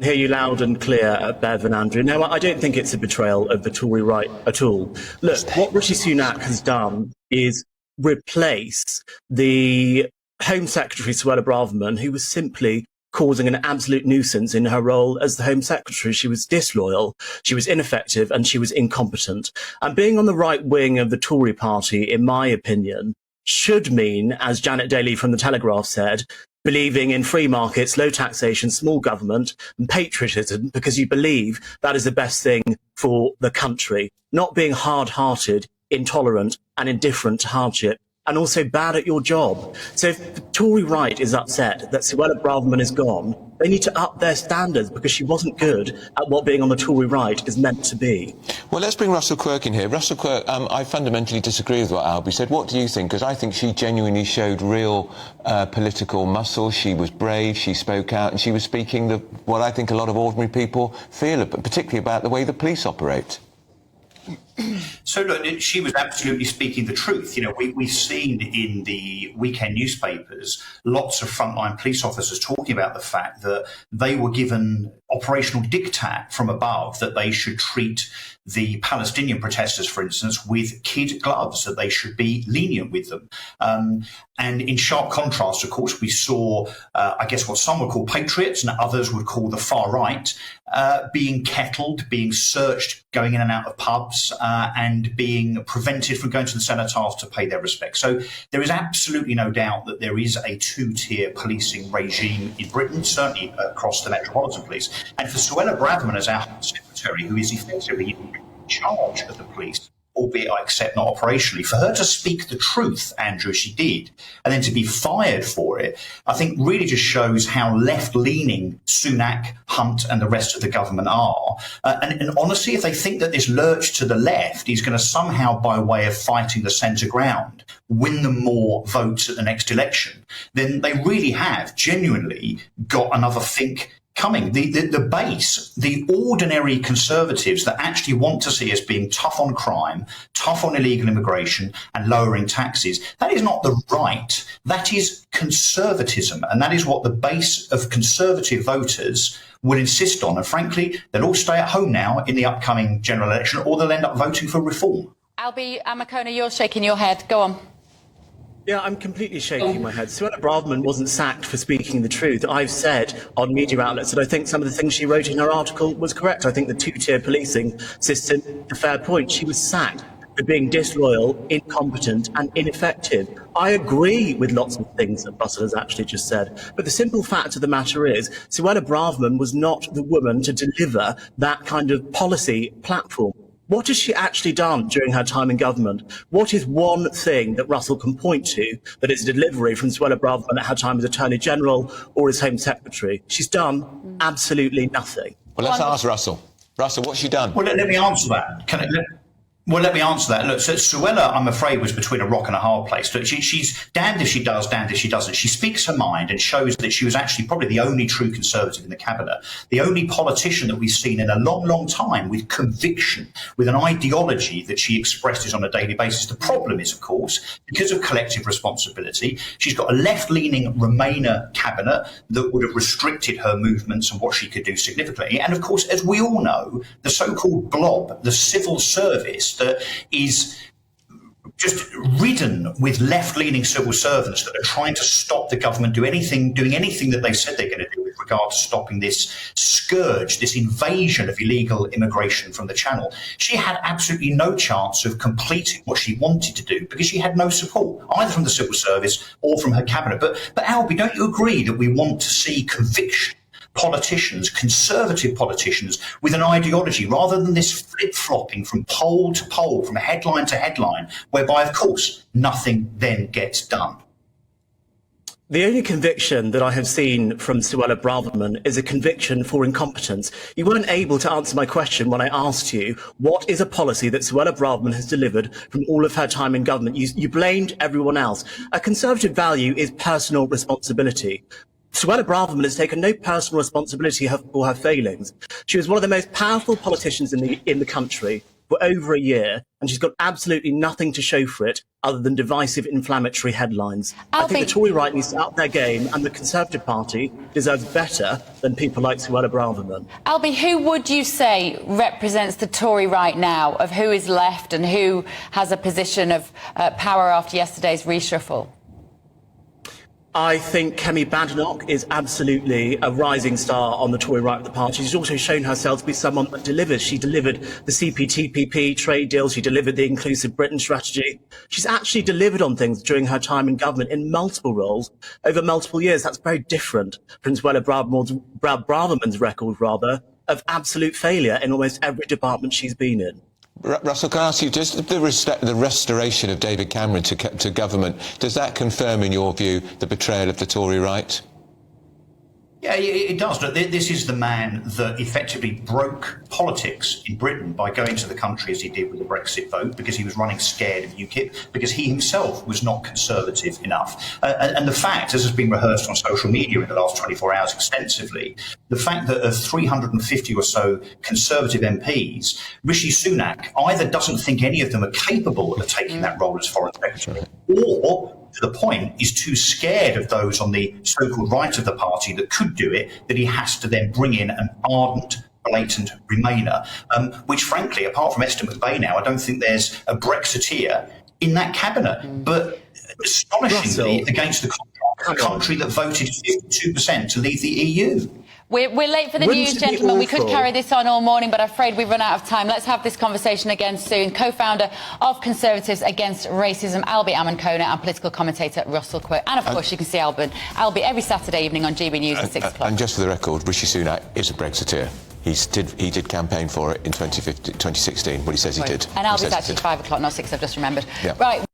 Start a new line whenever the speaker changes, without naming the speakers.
I hear you loud and clear, Bev and Andrew. No, I don't think it's a betrayal of the Tory right at all. Look, what Rishi Sunak has done is replace the Home Secretary, Suella Braverman, who was simply causing an absolute nuisance in her role as the Home Secretary. She was disloyal, she was ineffective, and she was incompetent. And being on the right wing of the Tory party, in my opinion, should mean, as Janet Daly from The Telegraph said, believing in free markets, low taxation, small government, and patriotism, because you believe that is the best thing for the country, not being hard-hearted, intolerant, and indifferent to hardship, and also bad at your job. So if the Tory right is upset that Suella Braverman is gone, they need to up their standards because she wasn't good at what being on the Tory right is meant to be.
Well, let's bring Russell Quirk in here. Russell Quirk, I fundamentally disagree with what Albie said. What do you think? Because I think she genuinely showed real political muscle. She was brave, she spoke out, and she was speaking what I think a lot of ordinary people feel, particularly about the way the police operate.
So look, she was absolutely speaking the truth. You know, we've seen in the weekend newspapers lots of frontline police officers talking about the fact that they were given operational diktat from above that they should treat the Palestinian protesters, for instance, with kid gloves, that they should be lenient with them. And in sharp contrast, of course, we saw, I guess, what some would call patriots and others would call the far right, being kettled, being searched, going in and out of pubs, and being prevented from going to the cenotaph to pay their respects. So there is absolutely no doubt that there is a two-tier policing regime in Britain, certainly across the Metropolitan Police. And for Suella Braverman as our Home Secretary, who is effectively in charge of the police, albeit I accept not operationally, for her to speak the truth, Andrew, she did, and then to be fired for it, I think really just shows how left-leaning Sunak, Hunt and the rest of the government are. And honestly, if they think that this lurch to the left is going to somehow, by way of fighting the centre ground, win them more votes at the next election, then they really have genuinely got another think coming. The base, the ordinary Conservatives that actually want to see us being tough on crime, tough on illegal immigration and lowering taxes, that is not the right. That is conservatism. And that is what the base of Conservative voters will insist on. And frankly, they'll all stay at home now in the upcoming general election, or they'll end up voting for reform.
Albie Amakona, you're shaking your head. Go on.
Yeah, I'm completely shaking my head. Suella Braverman wasn't sacked for speaking the truth. I've said on media outlets that I think some of the things she wrote in her article was correct. I think the two-tier policing system, a fair point. She was sacked for being disloyal, incompetent and ineffective. I agree with lots of things that Russell has actually just said. But the simple fact of the matter is, Suella Braverman was not the woman to deliver that kind of policy platform. What has she actually done during her time in government? What is one thing that Russell can point to that is a delivery from Suella Braverman at her time as Attorney General or as Home Secretary? She's done absolutely nothing.
Well, let's ask Russell. Russell, what's she done?
Well, let me answer that. Well, let me answer that. Look, so Suella, I'm afraid, was between a rock and a hard place. Look, she's damned if she does, damned if she doesn't. She speaks her mind and shows that she was actually probably the only true Conservative in the cabinet, the only politician that we've seen in a long, long time with conviction, with an ideology that she expresses on a daily basis. The problem is, of course, because of collective responsibility, she's got a left-leaning Remainer cabinet that would have restricted her movements and what she could do significantly. And, of course, as we all know, the so-called blob, the civil service, that is just ridden with left-leaning civil servants that are trying to stop the government doing anything that they said they're going to do with regard to stopping this scourge, this invasion of illegal immigration from the Channel. She had absolutely no chance of completing what she wanted to do because she had no support, either from the civil service or from her cabinet. But Albie, don't you agree that we want to see conviction? Politicians, Conservative politicians, with an ideology rather than this flip-flopping from poll to poll, from headline to headline, whereby, of course, nothing then gets done.
The only conviction that I have seen from Suella Braverman is a conviction for incompetence. You weren't able to answer my question when I asked you, what is a policy that Suella Braverman has delivered from all of her time in government? You blamed everyone else. A Conservative value is personal responsibility. Suella Braverman has taken no personal responsibility for her failings. She was one of the most powerful politicians in the country. for over a year, and she's got absolutely nothing to show for it other than divisive, inflammatory headlines. I think the Tory right needs to up their game, and the Conservative Party deserves better than people like Suella Braverman.
Albie, who would you say represents the Tory right now, of who is left and who has a position of power after yesterday's reshuffle?
I think Kemi Badenoch is absolutely a rising star on the Tory right of the party. She's also shown herself to be someone that delivers. She delivered the CPTPP trade deal. She delivered the Inclusive Britain strategy. She's actually delivered on things during her time in government in multiple roles over multiple years. That's very different from Suella Braverman's record, of absolute failure in almost every department she's been in.
Russell, can I ask you, just the restoration of David Cameron to government, does that confirm, in your view, the betrayal of the Tory right?
Yeah, it does. Look, this is the man that effectively broke politics in Britain by going to the country as he did with the Brexit vote, because he was running scared of UKIP, because he himself was not conservative enough. And the fact, as has been rehearsed on social media in the last 24 hours extensively, the fact that of 350 or so Conservative MPs, Rishi Sunak either doesn't think any of them are capable of taking that role as Foreign Secretary, or, to the point, is too scared of those on the so-called right of the party that could do it, that he has to then bring in an ardent, blatant Remainer, which, frankly, apart from Esther McVey now, I don't think there's a Brexiteer in that cabinet. But astonishingly, against the country that voted 52% to leave the EU.
We're late for the news, gentlemen. We could carry this on all morning, but I'm afraid we've run out of time. Let's have this conversation again soon. Co-founder of Conservatives Against Racism, Albie Amankona, and political commentator Russell Quirk. And, of course, you can see Albie every Saturday evening on GB News at 6 o'clock.
And just for the record, Rishi Sunak is a Brexiteer. He did campaign for it in 2016, what he says he did.
And Albie's actually 5 o'clock, not 6, I've just remembered.
Yeah.
Right.